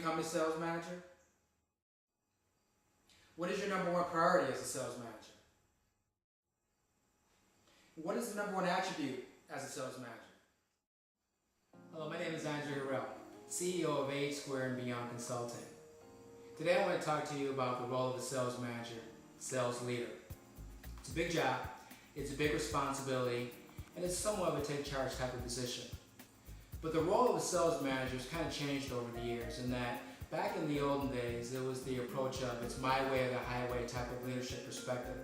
become a sales manager? What is your number one priority as a sales manager? What is the number one attribute as a sales manager? Hello, my name is Andrew Harrell, CEO of Age Square and Beyond Consulting. Today I want to talk to you about the role of a sales manager, sales leader. It's a big job, it's a big responsibility, and it's somewhat of a take charge type of position. But the role of a sales manager has kind of changed over the years in that back in the olden days, it was the approach of it's my way or the highway type of leadership perspective.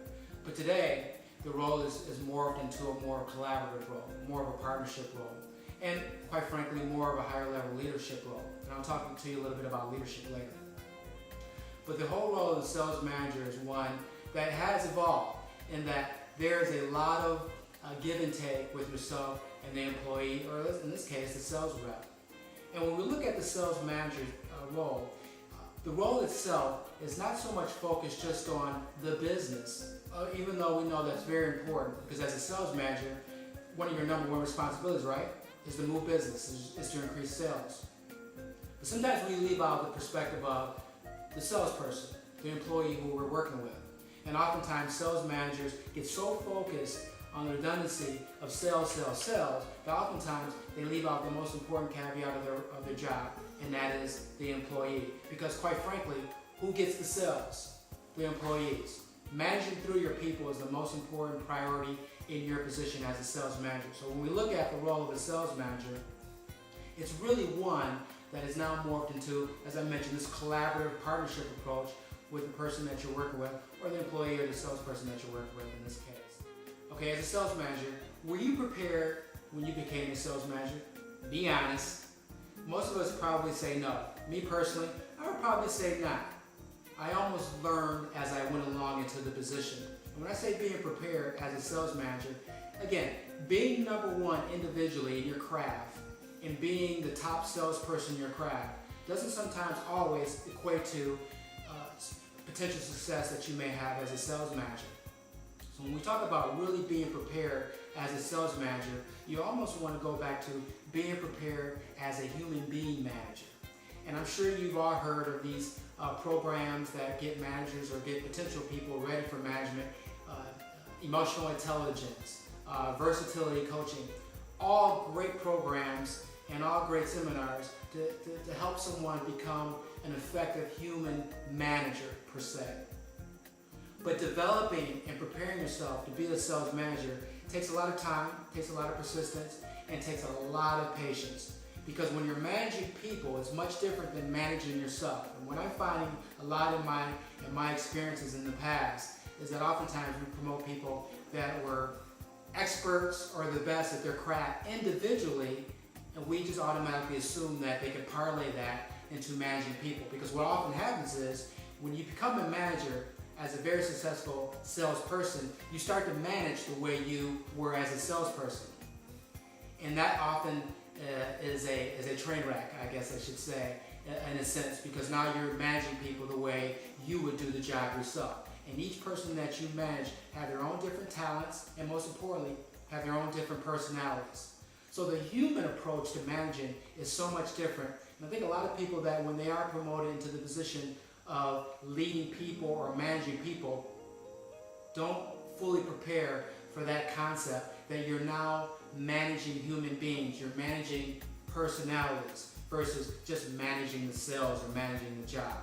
But today, the role is morphed into a more collaborative role, more of a partnership role, and quite frankly, more of a higher level leadership role. And I'll talk to you a little bit about leadership later. But the whole role of the sales manager is one that has evolved in that there's a lot of give and take with yourself and the employee, or in this case, the sales rep. And when we look at the sales manager's role, the role itself is not so much focused just on the business, even though we know that's very important, because as a sales manager, one of your number one responsibilities, right, is to move business, is to increase sales. But sometimes we leave out the perspective of the salesperson, the employee who we're working with. And oftentimes sales managers get so focused on the redundancy of sales, that oftentimes they leave out the most important caveat of their job, and that is the employee. Because quite frankly, who gets the sales? The employees. Managing through your people is the most important priority in your position as a sales manager. So when we look at the role of a sales manager, it's really one that is now morphed into, as I mentioned, this collaborative partnership approach with the person that you're working with, or the employee or the salesperson that you're working with in this case. Okay, as a sales manager, were you prepared when you became a sales manager? Be honest. Most of us probably say no. Me personally, I would probably say not. I almost learned as I went along into the position. And when I say being prepared as a sales manager, again, being number one individually in your craft and being the top salesperson in your craft doesn't sometimes always equate to potential success that you may have as a sales manager. So when we talk about really being prepared as a sales manager, you almost want to go back to being prepared as a human being manager. And I'm sure you've all heard of these programs that get managers or get potential people ready for management, emotional intelligence, versatility coaching, all great programs and all great seminars to help someone become an effective human manager per se. But developing and preparing yourself to be a sales manager takes a lot of time, takes a lot of persistence, and takes a lot of patience. Because when you're managing people, it's much different than managing yourself. And what I'm finding a lot in my experiences in the past is that oftentimes we promote people that were experts or the best at their craft individually, and we just automatically assume that they can parlay that into managing people. Because what often happens is when you become a manager, as a very successful salesperson, you start to manage the way you were as a salesperson. And that often is a train wreck, I guess I should say, in a sense, because now you're managing people the way you would do the job yourself. And each person that you manage have their own different talents, and most importantly, have their own different personalities. So the human approach to managing is so much different. And I think a lot of people that when they are promoted into the position of leading people or managing people don't fully prepare for that concept that you're now managing human beings, you're managing personalities versus just managing the sales or managing the job.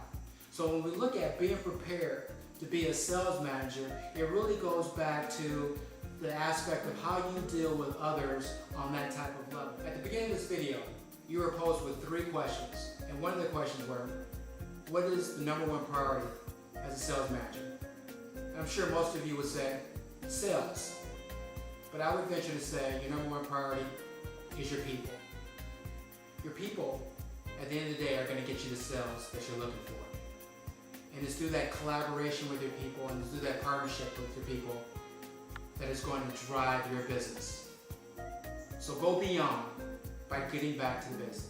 So when we look at being prepared to be a sales manager, it really goes back to the aspect of how you deal with others on that type of level. At the beginning of this video, you were posed with 3 questions, and one of the questions were, what is the number one priority as a sales manager? And I'm sure most of you would say sales. But I would venture to say your number one priority is your people. Your people, at the end of the day, are going to get you the sales that you're looking for. And it's through that collaboration with your people and it's through that partnership with your people that is going to drive your business. So go beyond by getting back to the business.